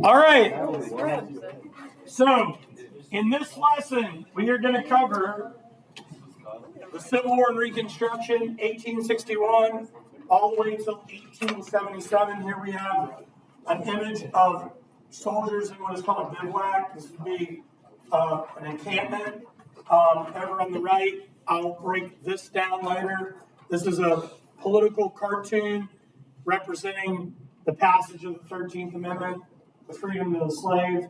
All right. So, in this lesson, we are going to cover the Civil War and Reconstruction, 1861, all the way till 1877. Here we have an image of soldiers in what is called a bivouac. This would be an encampment. Over on the right, I'll break this down later. This is a political cartoon representing the passage of the 13th Amendment, the freedom of the slave,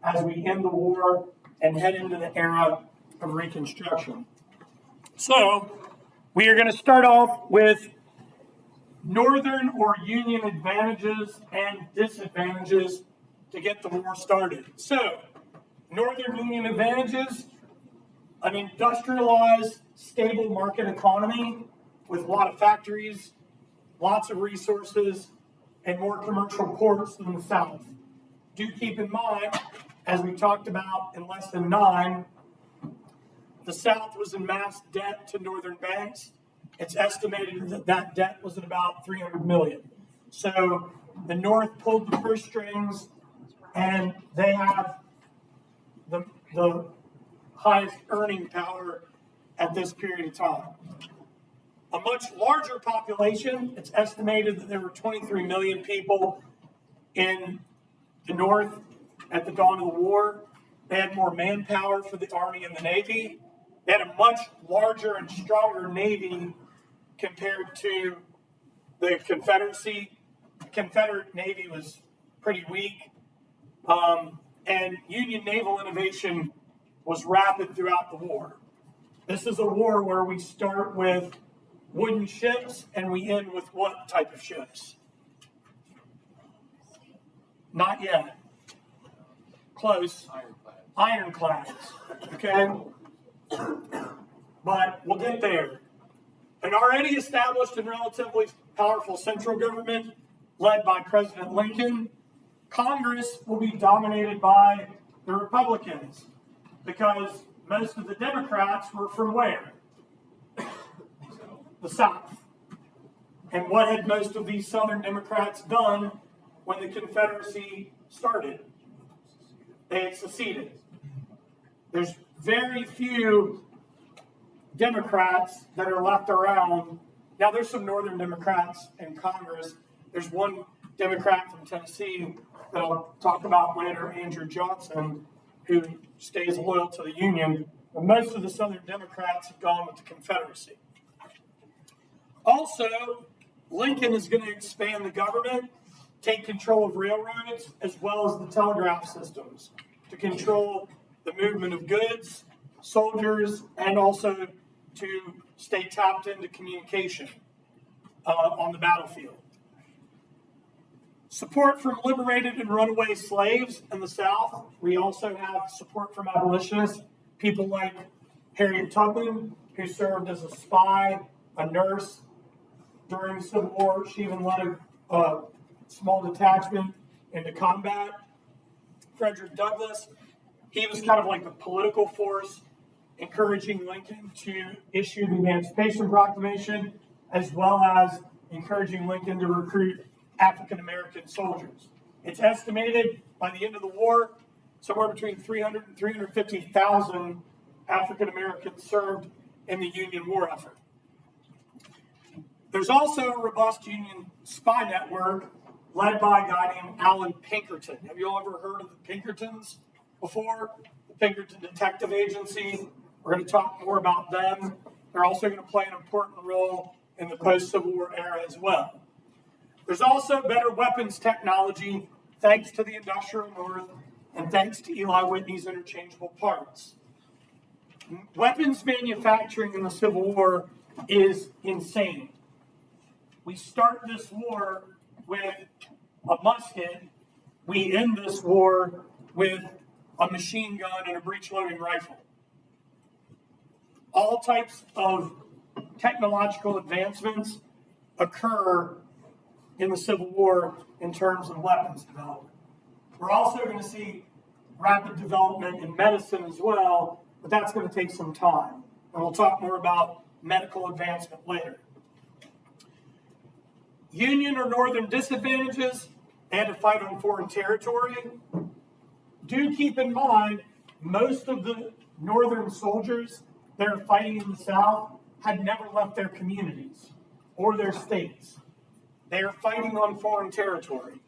as we end the war and head into the era of Reconstruction. So, we are going to start off with Northern or Union advantages and disadvantages to get the war started. So, Northern Union advantages, an industrialized, stable market economy with a lot of factories, lots of resources, and more commercial ports than the South. Do keep in mind, as we talked about in Lesson 9, the South was in mass debt to Northern banks. It's estimated that that debt was at about $300 million. So the North pulled the purse strings, and they have the highest earning power at this period of time. A much larger population, it's estimated that there were 23 million people in the North at the dawn of the war. They had more manpower for the Army and the Navy. They had a much larger and stronger Navy compared to the Confederacy. The Confederate Navy was pretty weak. And Union naval innovation was rapid throughout the war. This is a war where we start with wooden ships and we end with what type of ships? Not yet. Close. Ironclads. Okay? But we'll get there. An already established and relatively powerful central government led by President Lincoln. Congress will be dominated by the Republicans because most of the Democrats were from where? The South. And what had most of these Southern Democrats done when the Confederacy started? They had seceded. There's very few Democrats that are left around. Now, there's some Northern Democrats in Congress. There's one Democrat from Tennessee that I'll talk about later, Andrew Johnson, who stays loyal to the Union. But most of the Southern Democrats have gone with the Confederacy. Also, Lincoln is going to expand the government, take control of railroads, as well as the telegraph systems to control the movement of goods, soldiers, and also to stay tapped into communication on the battlefield. Support from liberated and runaway slaves in the South. We also have support from abolitionists, people like Harriet Tubman, who served as a spy, a nurse during the Civil War. She even led a small detachment into combat. Frederick Douglass, he was kind of like the political force encouraging Lincoln to issue the Emancipation Proclamation, as well as encouraging Lincoln to recruit African-American soldiers. It's estimated by the end of the war, somewhere between 300 and 350,000 African-Americans served in the Union war effort. There's also a robust Union spy network led by a guy named Alan Pinkerton. Have you all ever heard of the Pinkertons before? The Pinkerton Detective Agency. We're going to talk more about them. They're also going to play an important role in the post-Civil War era as well. There's also better weapons technology thanks to the Industrial North and thanks to Eli Whitney's interchangeable parts. Weapons manufacturing in the Civil War is insane. We start this war with a musket. We end this war with a machine gun and a breech-loading rifle. All types of technological advancements occur in the Civil War in terms of weapons development. We're also going to see rapid development in medicine as well, but that's going to take some time. And we'll talk more about medical advancement later. Union or Northern disadvantages, they had to fight on foreign territory. Do keep in mind, most of the Northern soldiers that are fighting in the South had never left their communities or their states. They are fighting on foreign territory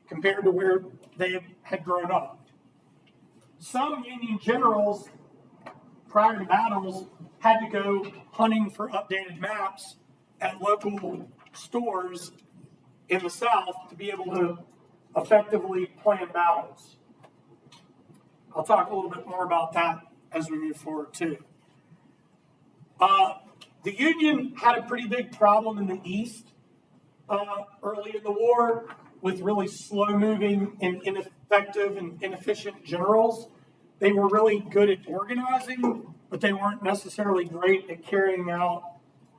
compared to where they had grown up. Some Union generals, prior to battles, had to go hunting for updated maps at local stores in the South to be able to effectively plan battles. I'll talk a little bit more about that as we move forward too. The Union had a pretty big problem in the East early in the war with really slow-moving and ineffective and inefficient generals. They were really good at organizing, but they weren't necessarily great at carrying out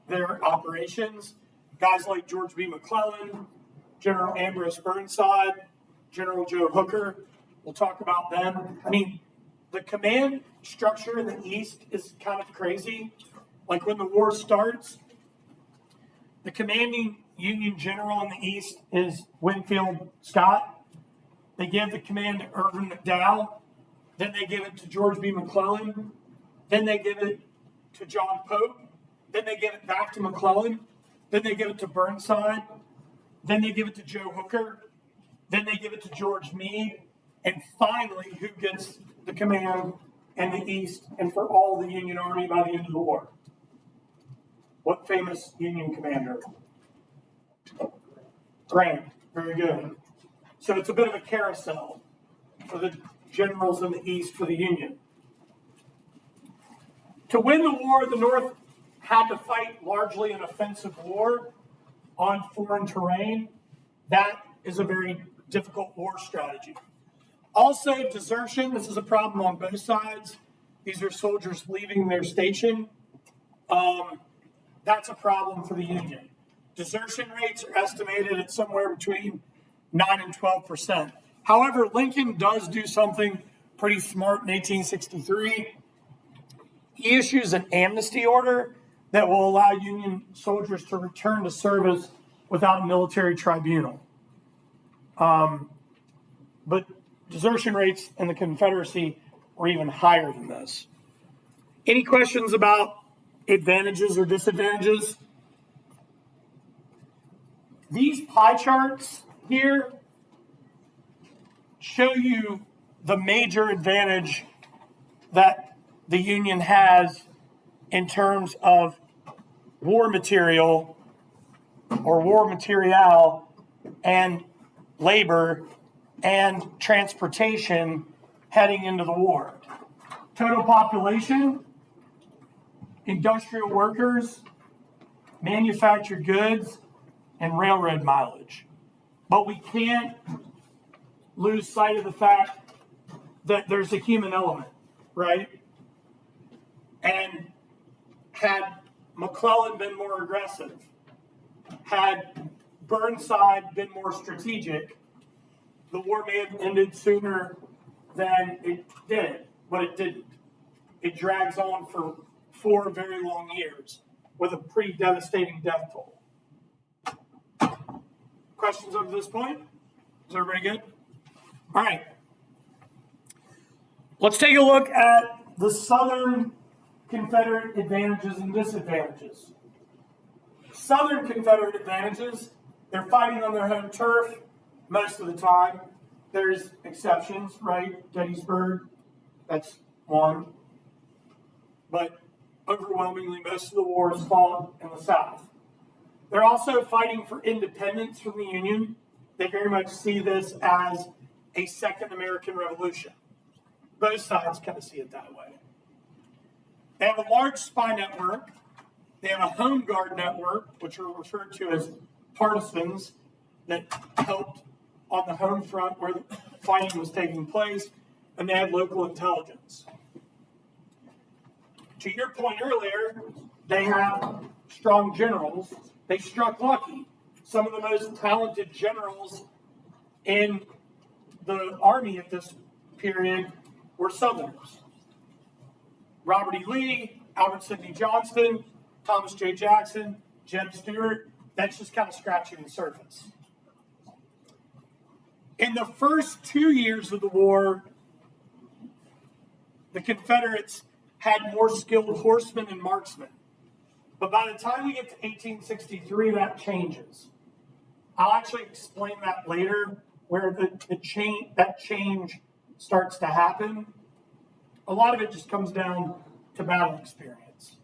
their operations. Guys like George B. McClellan, General Ambrose Burnside, General Joe Hooker, we'll talk about them. I mean, the command structure in the East is kind of crazy. Like when the war starts, the commanding Union general in the East is Winfield Scott. They give the command to Irvin McDowell. Then they give it to George B. McClellan. Then they give it to John Pope. Then they give it back to McClellan. Then they give it to Burnside. Then they give it to Joe Hooker. Then they give it to George Meade. And finally, who gets the command in the East and for all the Union Army by the end of the war? What famous Union commander? Grant. Very good. So it's a bit of a carousel for the generals in the East for the Union. To win the war, the North had to fight largely an offensive war on foreign terrain. That is a very difficult war strategy. Also, desertion. This is a problem on both sides. These are soldiers leaving their station. That's a problem for the Union. Desertion rates are estimated at somewhere between 9 and 12%. However, Lincoln does do something pretty smart in 1863. He issues an amnesty order that will allow Union soldiers to return to service without a military tribunal. But desertion rates in the Confederacy were even higher than this. Any questions about advantages or disadvantages? These pie charts here show you the major advantage that the Union has in terms of war material or war material and labor and transportation heading into the war. Total population, industrial workers, manufactured goods, and railroad mileage. But we can't lose sight of the fact that there's a human element, right? And had McClellan been more aggressive, had Burnside been more strategic, the war may have ended sooner than it did, but it didn't. It drags on for 4 very long years with a pretty devastating death toll. Questions up to this point? Is everybody good? All right. Let's take a look at the Southern Confederate advantages and disadvantages. Southern Confederate advantages, they're fighting on their home turf most of the time. There's exceptions, right? Gettysburg, that's one. But overwhelmingly, most of the war is fought in the South. They're also fighting for independence from the Union. They very much see this as a second American Revolution. Both sides kind of see it that way. They have a large spy network. They have a home guard network, which are referred to as partisans, that helped on the home front where the fighting was taking place, and they had local intelligence. To your point earlier, they have strong generals. They struck lucky. Some of the most talented generals in the Army at this period were Southerners. Robert E. Lee, Albert Sidney Johnston, Thomas J. Jackson, Jeb Stuart. That's just kind of scratching the surface. In the first 2 years of the war, the Confederates had more skilled horsemen and marksmen. But by the time we get to 1863, that changes. I'll actually explain that later, where that change starts to happen. A lot of it just comes down to battle experience.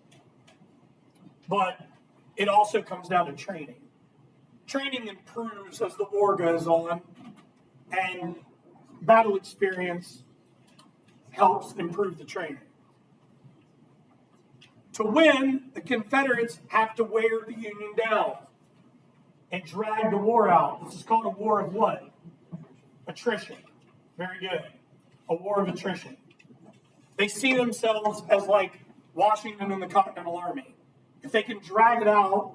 But it also comes down to training. Training improves as the war goes on, and battle experience helps improve the training. To win, the Confederates have to wear the Union down and drag the war out. This is called a war of what? Attrition. Very good. A war of attrition. They see themselves as like Washington and the Continental Army. If they can drag it out,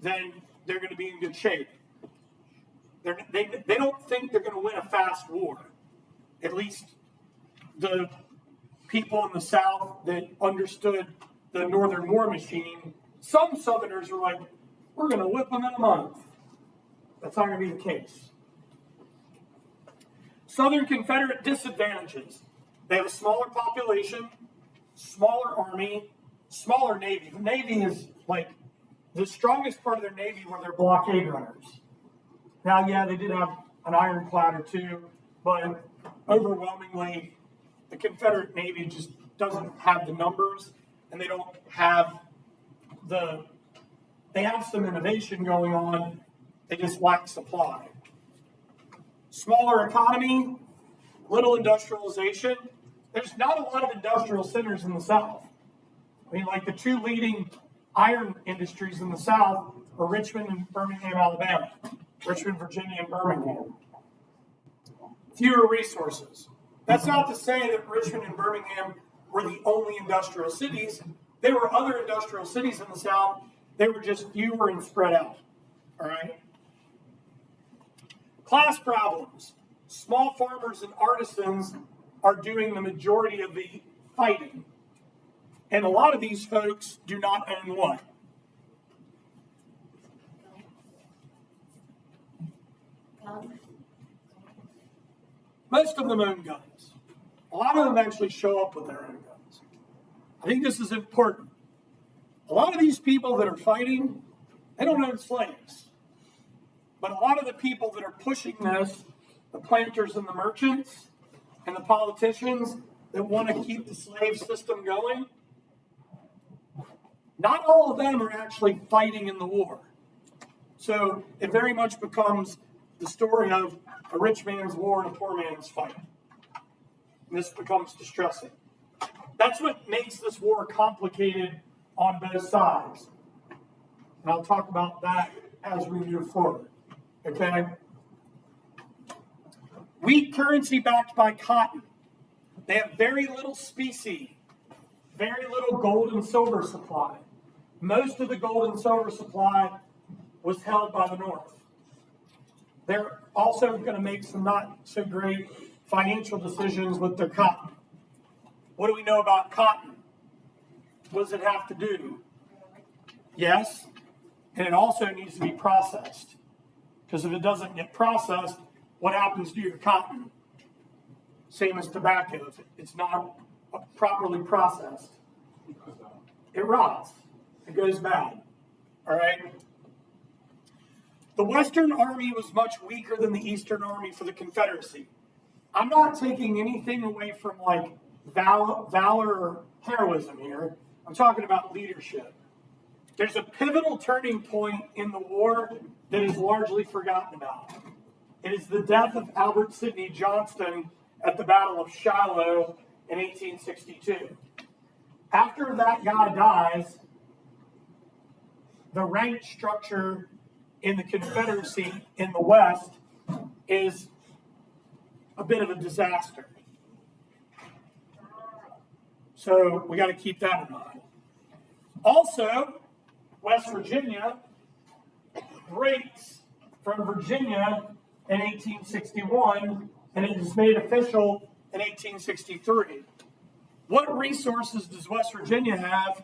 then they're going to be in good shape. They don't think they're going to win a fast war. At least the people in the South that understood the Northern War Machine, some Southerners were like, we're going to whip them in a month. That's not going to be the case. Southern Confederate disadvantages. They have a smaller population, smaller army, smaller navy. The Navy is like the strongest part of their Navy were their blockade runners. Now, yeah, they did have an ironclad or two, but overwhelmingly, the Confederate Navy just doesn't have the numbers, and they don't have they have some innovation going on, they just lack supply. Smaller economy, little industrialization. There's not a lot of industrial centers in the South. I mean, like the two leading iron industries in the South are Richmond and Birmingham, Alabama. Richmond, Virginia, and Birmingham. Fewer resources. That's not to say that Richmond and Birmingham were the only industrial cities. There were other industrial cities in the South. They were just fewer and spread out. All right? Class problems. Small farmers and artisans are doing the majority of the fighting. And a lot of these folks do not own what? Most of them own guns. A lot of them actually show up with their own guns. I think this is important. A lot of these people that are fighting, they don't own slaves. But a lot of the people that are pushing this, the planters and the merchants and the politicians that want to keep the slave system going, not all of them are actually fighting in the war. So it very much becomes the story of a rich man's war and a poor man's fight. And this becomes distressing. That's what makes this war complicated on both sides. And I'll talk about that as we move forward. Okay? Weak currency backed by cotton. They have very little specie, very little gold and silver supply. Most of the gold and silver supply was held by the North. They're also going to make some not so great financial decisions with their cotton. What do we know about cotton? What does it have to do? Yes, and it also needs to be processed. Because if it doesn't get processed, what happens to your cotton? Same as tobacco. If it's not properly processed, it rots. It goes bad. All right? The Western Army was much weaker than the Eastern Army for the Confederacy. I'm not taking anything away from like valor or heroism here. I'm talking about leadership. There's a pivotal turning point in the war that is largely forgotten about. It is the death of Albert Sidney Johnston at the Battle of Shiloh in 1862. After that guy dies, the rank structure in the Confederacy in the West is a bit of a disaster. So we got to keep that in mind. Also, West Virginia breaks from Virginia in 1861, and it is made official in 1863. What resources does West Virginia have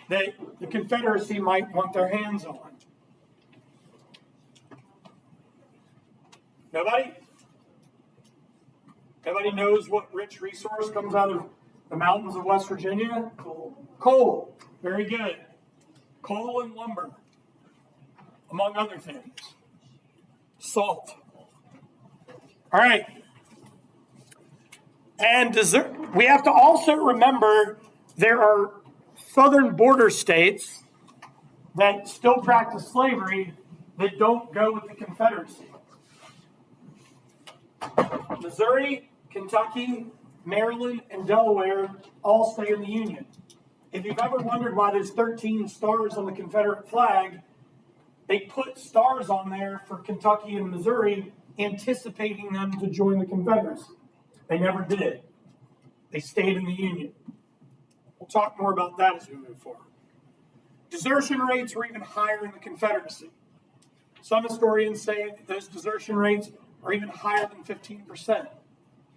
that the Confederacy might want their hands on? Nobody? Nobody knows what rich resource comes out of the mountains of West Virginia? Coal. Very good. Coal and lumber, among other things. Salt. All right. And we have to also remember there are southern border states that still practice slavery that don't go with the Confederacy. Missouri, Kentucky, Maryland, and Delaware all stay in the Union. If you've ever wondered why there's 13 stars on the Confederate flag, they put stars on there for Kentucky and Missouri, anticipating them to join the Confederacy. They never did. They stayed in the Union. We'll talk more about that as we move forward. Desertion rates were even higher in the Confederacy. Some historians say those desertion rates are even higher than 15%.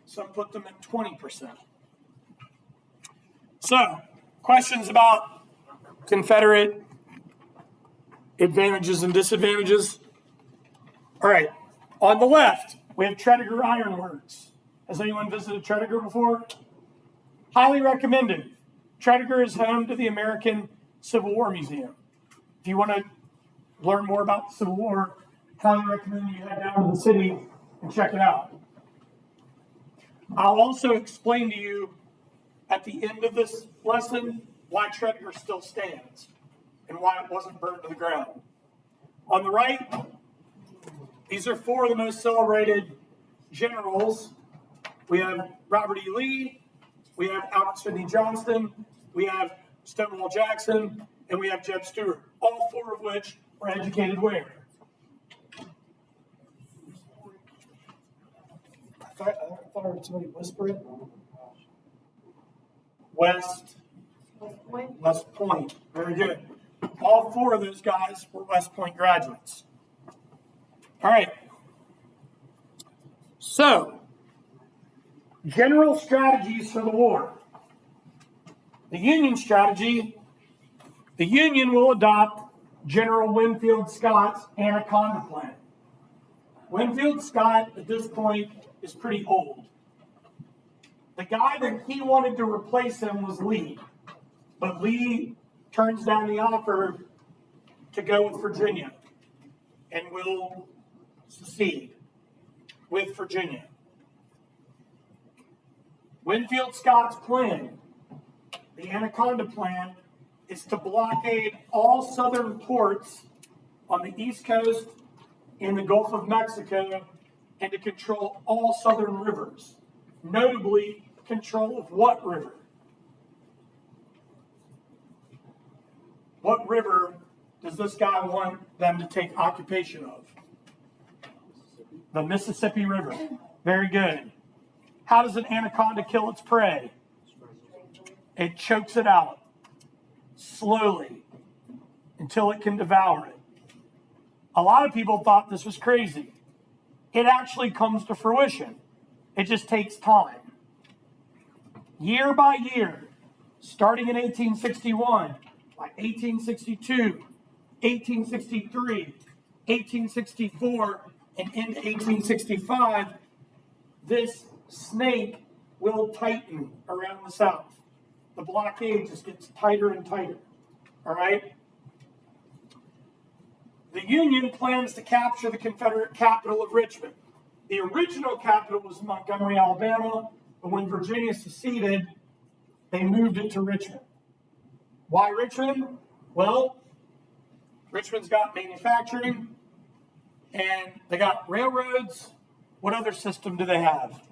Some put them at 20%. So, questions about Confederate advantages and disadvantages? All right. On the left, we have Tredegar Iron Works. Has anyone visited Tredegar before? Highly recommended. Tredegar is home to the American Civil War Museum. If you want to learn more about the Civil War, highly recommend you head down to the city and check it out. I'll also explain to you at the end of this lesson why Tredegar still stands and why it wasn't burned to the ground. On the right, these are four of the most celebrated generals. We have Robert E. Lee, we have Albert Sidney Johnston, we have Stonewall Jackson, and we have Jeb Stuart, all four of which were educated where? I thought I heard somebody whisper it. West Point. Very good. All four of those guys were West Point graduates. All right. So, general strategies for the war. The Union strategy, the Union will adopt General Winfield Scott's Anaconda Plan. Winfield Scott, at this point, is pretty old. The guy that he wanted to replace him was Lee, but Lee turns down the offer to go with Virginia and will secede with Virginia. Winfield Scott's plan, the Anaconda Plan, is to blockade all southern ports on the East Coast in the Gulf of Mexico and to control all southern rivers, notably control of what river? What river does this guy want them to take occupation of? The Mississippi River. Very good. How does an anaconda kill its prey? It chokes it out slowly until it can devour it. A lot of people thought this was crazy. It actually comes to fruition. It just takes time. Year by year, starting in 1861, by 1862, 1863, 1864, and into 1865, this snake will tighten around the South. The blockade just gets tighter and tighter. All right? The Union plans to capture the Confederate capital of Richmond. The original capital was Montgomery, Alabama, but when Virginia seceded, they moved it to Richmond. Why Richmond? Well, Richmond's got manufacturing, and they got railroads. What other system do they have?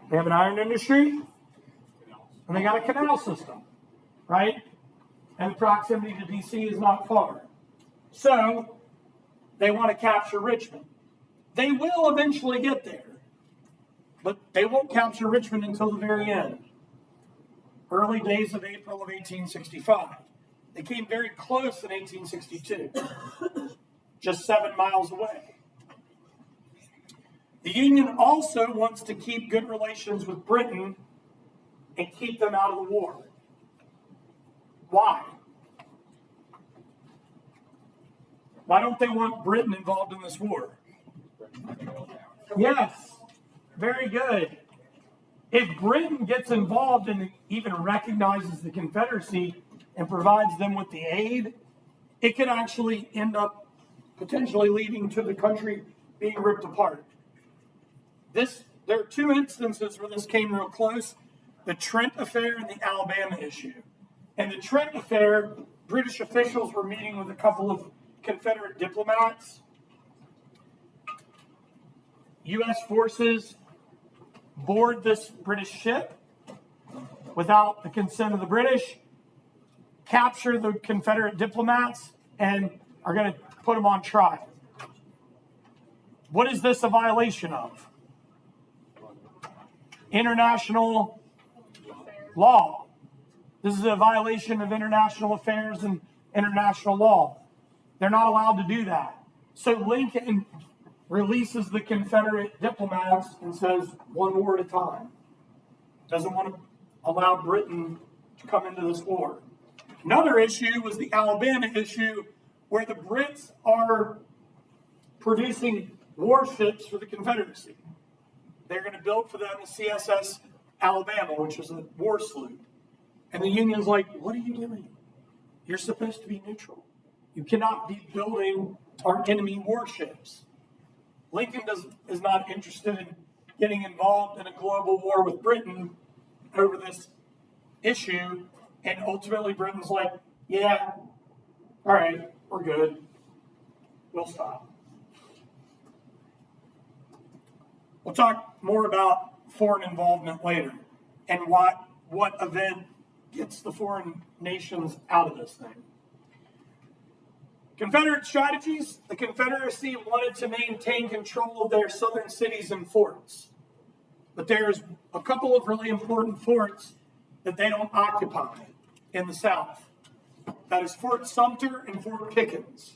They have an iron industry, and they got a canal system, right? And the proximity to D.C. is not far. So, they want to capture Richmond. They will eventually get there, but they won't capture Richmond until the very end. Early days of April of 1865. They came very close in 1862, just 7 miles away. The Union also wants to keep good relations with Britain and keep them out of the war. Why? Why don't they want Britain involved in this war? Yes, very good. If Britain gets involved and even recognizes the Confederacy and provides them with the aid, it could actually end up potentially leading to the country being ripped apart. There are two instances where this came real close: the Trent Affair and the Alabama issue. In the Trent Affair, British officials were meeting with a couple of Confederate diplomats. U.S. forces board this British ship without the consent of the British, capture the Confederate diplomats, and are going to put them on trial. What is this a violation of? International law. This is a violation of international affairs and international law. They're not allowed to do that. So Lincoln releases the Confederate diplomats and says, one war at a time. Doesn't want to allow Britain to come into this war. Another issue was the Alabama issue, where the Brits are producing warships for the Confederacy. They're going to build for them the CSS Alabama, which is a war sloop. And the Union's like, what are you doing? You're supposed to be neutral. You cannot be building our enemy warships. Lincoln is not interested in getting involved in a global war with Britain over this issue. And ultimately, Britain's like, yeah, all right, we're good. We'll stop. We'll talk more about foreign involvement later and what event gets the foreign nations out of this thing. Confederate strategies. The Confederacy wanted to maintain control of their southern cities and forts. But there's a couple of really important forts that they don't occupy in the South. That is Fort Sumter and Fort Pickens.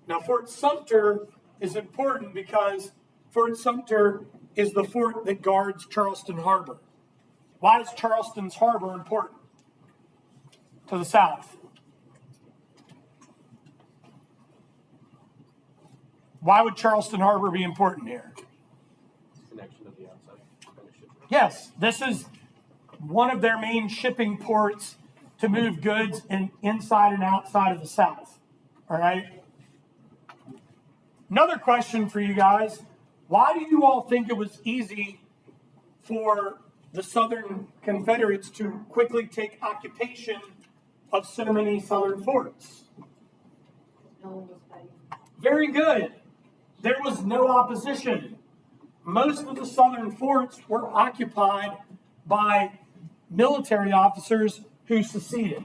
Now, Fort Sumter is important because Fort Sumter is the fort that guards Charleston Harbor. Why is Charleston's harbor important to the South? Why would Charleston Harbor be important here? Connection of the outside. Yes, this is one of their main shipping ports to move goods inside and outside of the South. All right? Another question for you guys. Why do you all think it was easy for the Southern Confederates to quickly take occupation of so many Southern forts? No one was fighting. Very good. There was no opposition. Most of the Southern forts were occupied by military officers who seceded.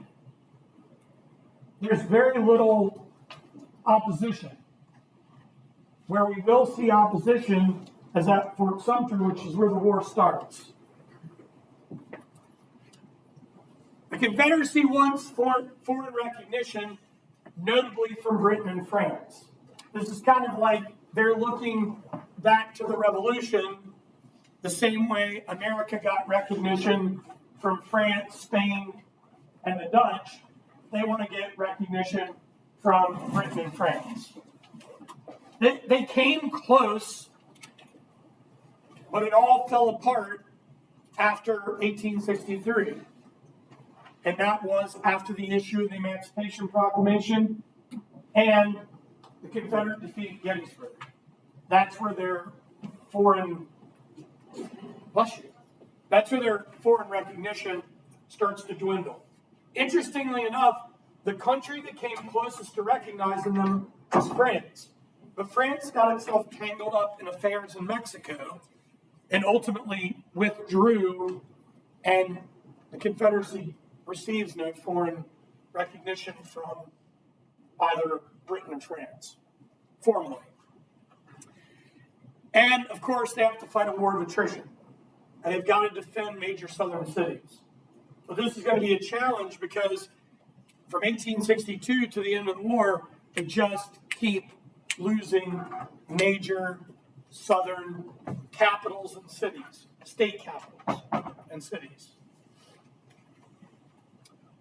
There's very little opposition. Where we will see opposition is at Fort Sumter, which is where the war starts. The Confederacy wants foreign recognition, notably from Britain and France. This is kind of like they're looking back to the Revolution the same way America got recognition from France, Spain, and the Dutch. They want to get recognition from Britain and France. They came close, but it all fell apart after 1863. And that was after the issue of the Emancipation Proclamation and the Confederate defeat at Gettysburg. That's where their foreign recognition starts to dwindle. Interestingly enough, the country that came closest to recognizing them was France. But France got itself tangled up in affairs in Mexico and ultimately withdrew, and the Confederacy receives no foreign recognition from either Britain or France, formally. And, of course, they have to fight a war of attrition, and they've got to defend major southern cities. So this is going to be a challenge because from 1862 to the end of the war, they just keep losing major southern capitals and cities, state capitals and cities.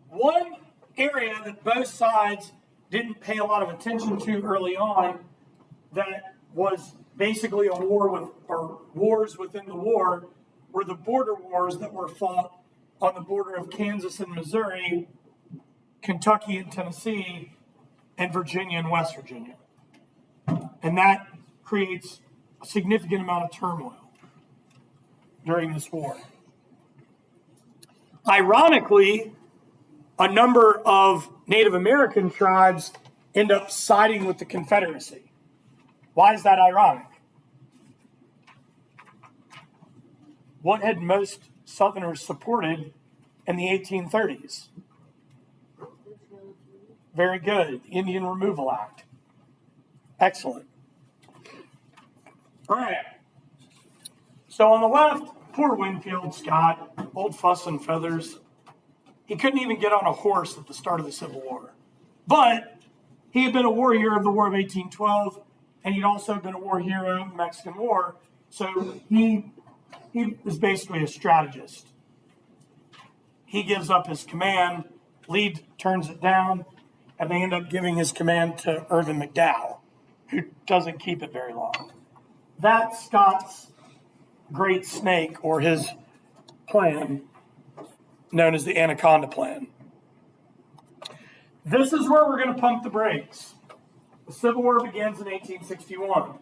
One area that both sides didn't pay a lot of attention to early on, that was basically a war with, or wars within the war, were the border wars that were fought on the border of Kansas and Missouri, Kentucky and Tennessee, and Virginia and West Virginia. And that creates a significant amount of turmoil during this war. Ironically, a number of Native American tribes end up siding with the Confederacy. Why is that ironic? What had most Southerners supported in the 1830s? Very good. The Indian Removal Act. Excellent. All right. So on the left, poor Winfield Scott, old fuss and feathers. He couldn't even get on a horse at the start of the Civil War. But he had been a war hero of the War of 1812, and he'd also been a war hero of the Mexican War. So he was basically a strategist. He gives up his command, Lee turns it down, and they end up giving his command to Irvin McDowell, who doesn't keep it very long. That's Scott's great snake, or his plan, known as the Anaconda Plan. This is where we're going to pump the brakes. The Civil War begins in 1861.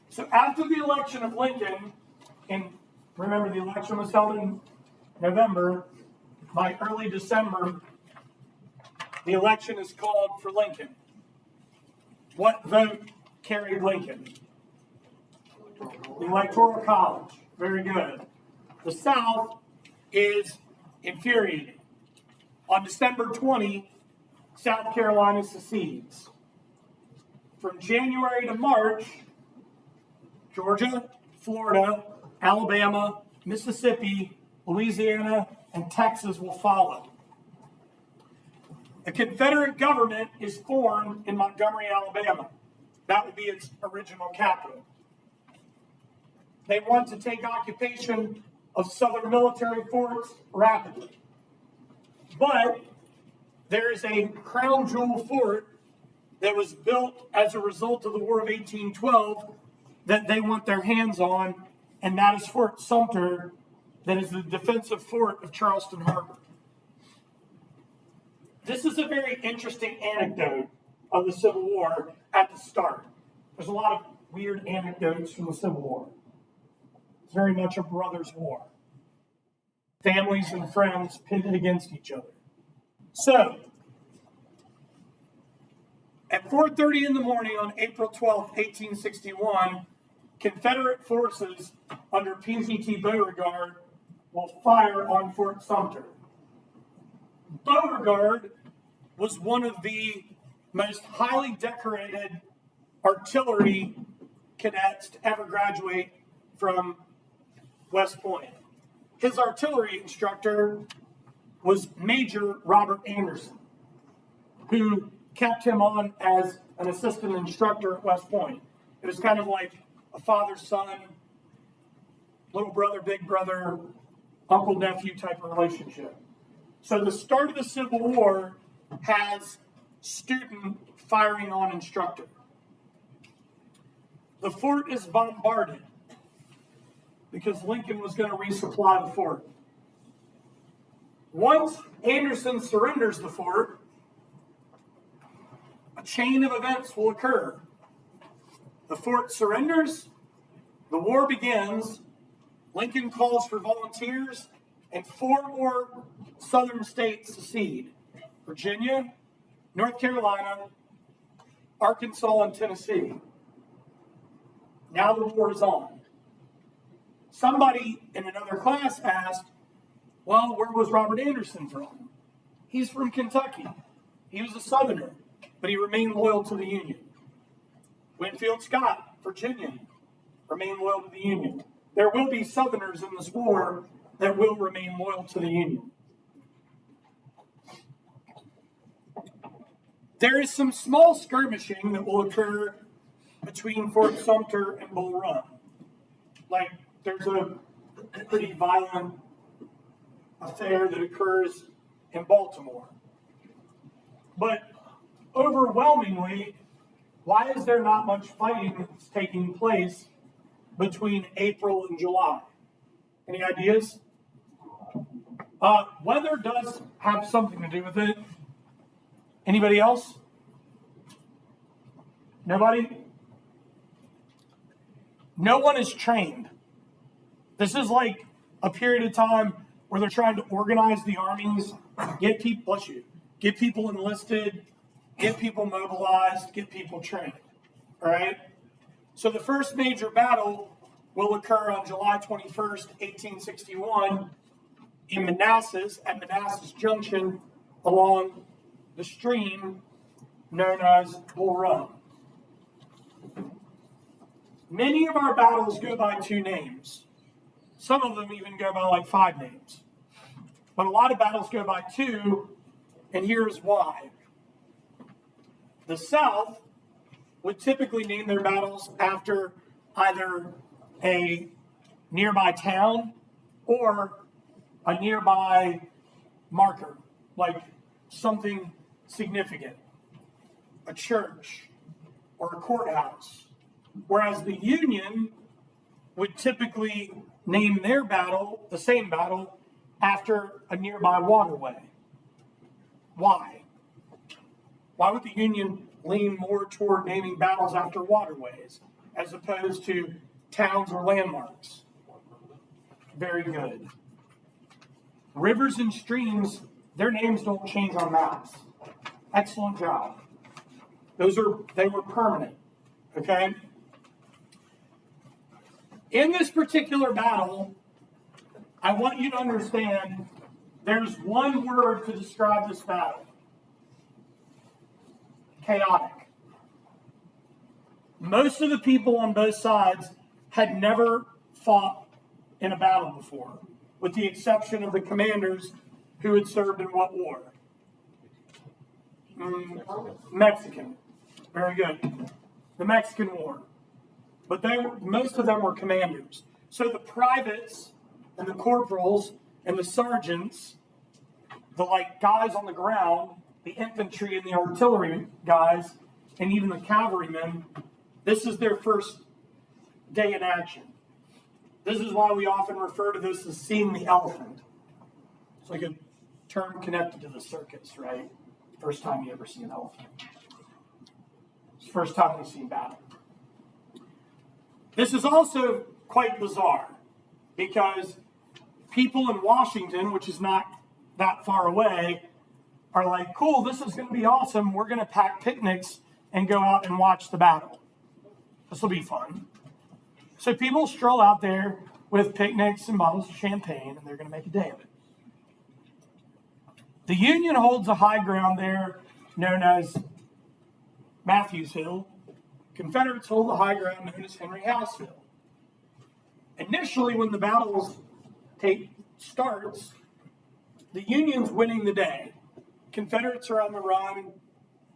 So after the election of Lincoln, and remember the election was held in November, by early December, the election is called for Lincoln. What vote carried Lincoln? The Electoral College. Very good. The South is infuriated. On December 20, South Carolina secedes. From January to March, Georgia, Florida, Alabama, Mississippi, Louisiana, and Texas will follow. The Confederate government is formed in Montgomery, Alabama. That would be its original capital. They want to take occupation of Southern military forts rapidly. But there is a crown jewel fort that was built as a result of the War of 1812 that they want their hands on, and that is Fort Sumter, that is the defensive fort of Charleston Harbor. This is a very interesting anecdote of the Civil War at the start. There's a lot of weird anecdotes from the Civil War. It's very much a brother's war. Families and friends pitted against each other. So, at 4:30 in the morning on April 12, 1861, Confederate forces under PCT Beauregard will fire on Fort Sumter. Beauregard was one of the most highly decorated artillery cadets to ever graduate from West Point. His artillery instructor was Major Robert Anderson, who kept him on as an assistant instructor at West Point. It was kind of like a father-son, little brother, big brother, uncle-nephew type of relationship. So the start of the Civil War has student firing on instructor. The fort is bombarded because Lincoln was going to resupply the fort. Once Anderson surrenders the fort, a chain of events will occur. The fort surrenders, the war begins, Lincoln calls for volunteers, and 4 more southern states secede: Virginia, North Carolina, Arkansas, and Tennessee. Now the war is on. Somebody in another class asked, well, where was Robert Anderson from? He's from Kentucky. He was a Southerner, but he remained loyal to the Union. Winfield Scott, Virginian, remained loyal to the Union. There will be Southerners in this war that will remain loyal to the Union. There is some small skirmishing that will occur between Fort Sumter and Bull Run. Like, there's a pretty violent affair that occurs in Baltimore. But overwhelmingly, why is there not much fighting taking place between April and July? Any ideas? Weather does have something to do with it. Anybody else? Nobody? No one is trained. This is like a period of time where they're trying to organize the armies, get people enlisted, get people mobilized, get people trained. All right? So the first major battle will occur on July 21st, 1861 in Manassas, at Manassas Junction along the stream known as Bull Run. Many of our battles go by 2 names. Some of them even go by like 5 names. But a lot of battles go by 2, and here's why. The South would typically name their battles after either a nearby town or a nearby marker, like something significant, a church or a courthouse. Whereas the Union would typically name their battle, the same battle, after a nearby waterway. Why? Why would the Union lean more toward naming battles after waterways as opposed to towns or landmarks? Very good. Rivers and streams, their names don't change on maps. Excellent job. They were permanent. Okay? In this particular battle, I want you to understand there's one word to describe this battle. Chaotic. Most of the people on both sides had never fought in a battle before, with the exception of the commanders who had served in what war? Mexican. Very good. The Mexican War. But most of them were commanders. So the privates and the corporals and the sergeants, the guys on the ground, the infantry and the artillery guys, and even the cavalrymen, this is their first day in action. This is why we often refer to this as seeing the elephant. It's like a term connected to the circus, right? First time you ever see an elephant. It's the first time you've seen battle. This is also quite bizarre because people in Washington, which is not that far away, are like, cool, this is going to be awesome. We're going to pack picnics and go out and watch the battle. This will be fun. So people stroll out there with picnics and bottles of champagne, and they're going to make a day of it. The Union holds a high ground there known as Matthews Hill. Confederates hold the high ground known as Henry House Hill. Initially, when the battle starts, the Union's winning the day. Confederates are on the run.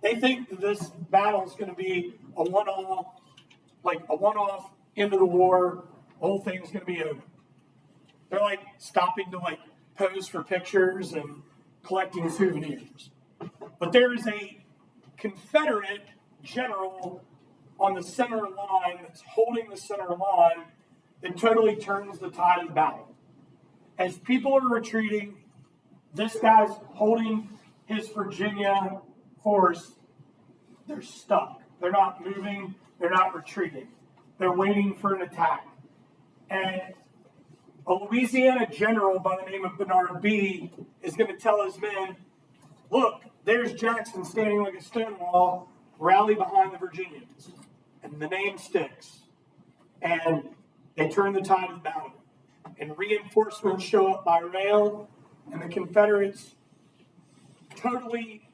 They think that this battle is going to be a one-off end of the war. The whole thing's going to be over. They're stopping to pose for pictures and collecting souvenirs. But there is a Confederate general on the center line that's holding the center line that totally turns the tide of the battle. As people are retreating, this guy's holding his Virginia force. They're stuck. They're not moving. They're not retreating. They're waiting for an attack. And a Louisiana general by the name of Bernard B. is going to tell his men, look, there's Jackson standing like a stone wall, rally behind the Virginians. And the name sticks. And they turn the tide of the battle. And reinforcements show up by rail, and the Confederates totally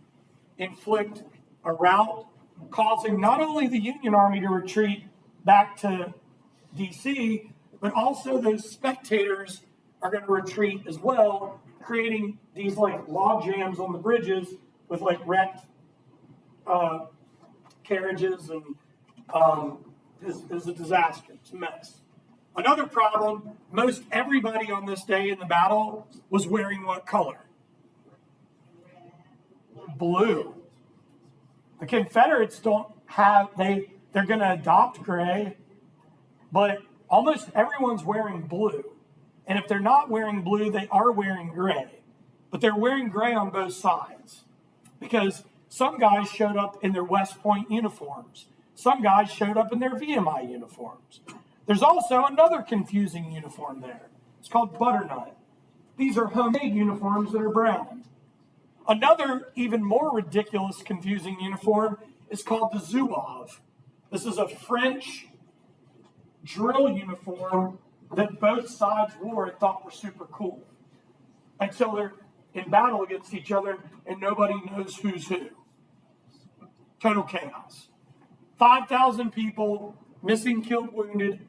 inflict a rout, causing not only the Union Army to retreat back to D.C., but also those spectators are going to retreat as well, creating these log jams on the bridges with wrecked carriages, and is a disaster. It's a mess. Another problem, most everybody on this day in the battle was wearing what color? Blue. The Confederates don't have, they're going to adopt gray, but almost everyone's wearing blue. And if they're not wearing blue, they are wearing gray. But they're wearing gray on both sides because some guys showed up in their West Point uniforms. Some guys showed up in their VMI uniforms. There's also another confusing uniform there. It's called butternut. These are homemade uniforms that are brown. Another even more ridiculous, confusing uniform is called the Zouave. This is a French drill uniform that both sides wore and thought were super cool until they're in battle against each other and nobody knows who's who. Total chaos. 5,000 people missing, killed, wounded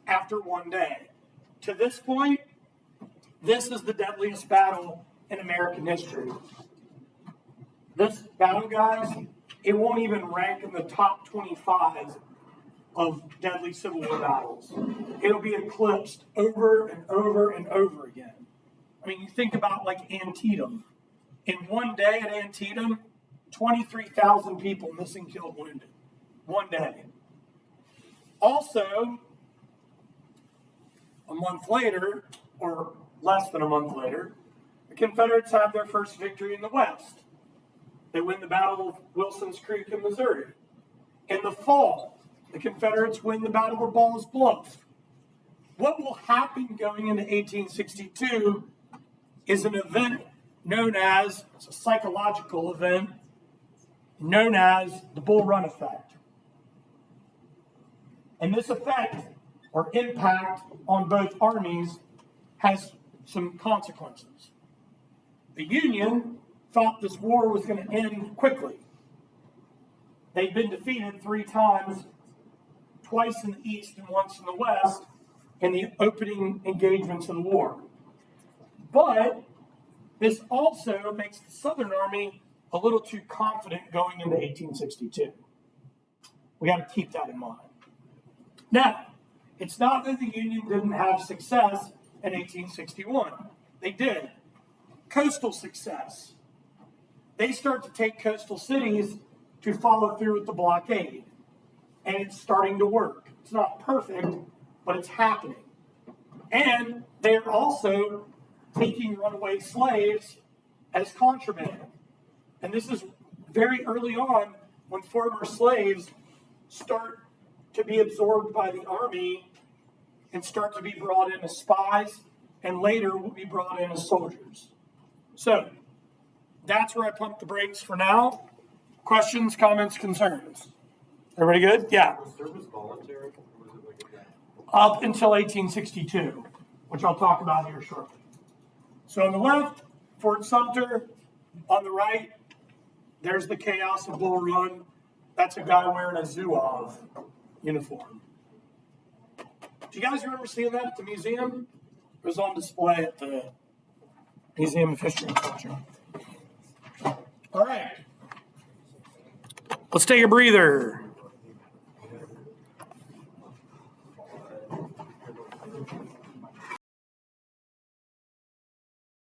after one day. To this point, this is the deadliest battle in American history. This battle, guys, it won't even rank in the top 25 of deadly Civil War battles. It'll be eclipsed over and over and over again. I mean, you think about like Antietam. In one day at Antietam, 23,000 people missing, killed, wounded. One day. Also, a month later, or less than a month later, the Confederates have their first victory in the West. They win the Battle of Wilson's Creek in Missouri. In the fall, the Confederates win the Battle of Ball's Bluff. What will happen going into 1862 is an event known as, it's a psychological event, known as the Bull Run effect. And this effect or impact on both armies has some consequences. The Union thought this war was going to end quickly. They'd been defeated 3 times, twice in the East and once in the West, in the opening engagements of the war. But this also makes the Southern Army a little too confident going into 1862. We got to keep that in mind. Now, it's not that the Union didn't have success in 1861. They did. Coastal success. They start to take coastal cities to follow through with the blockade. And it's starting to work. It's not perfect, but it's happening. And they're also taking runaway slaves as contraband. And this is very early on when former slaves start to be absorbed by the army and start to be brought in as spies and later will be brought in as soldiers. So that's where I pump the brakes for now. Questions, comments, concerns? Everybody good? Yeah. Was service voluntary? Or was it like a grant? Up until 1862, which I'll talk about here shortly. So on the left, Fort Sumter. On the right, there's the chaos of Bull Run. That's a guy wearing a Zouave uniform. Do you guys remember seeing that at the museum? It was on display at the Museum of History and Culture. All right. Let's take a breather.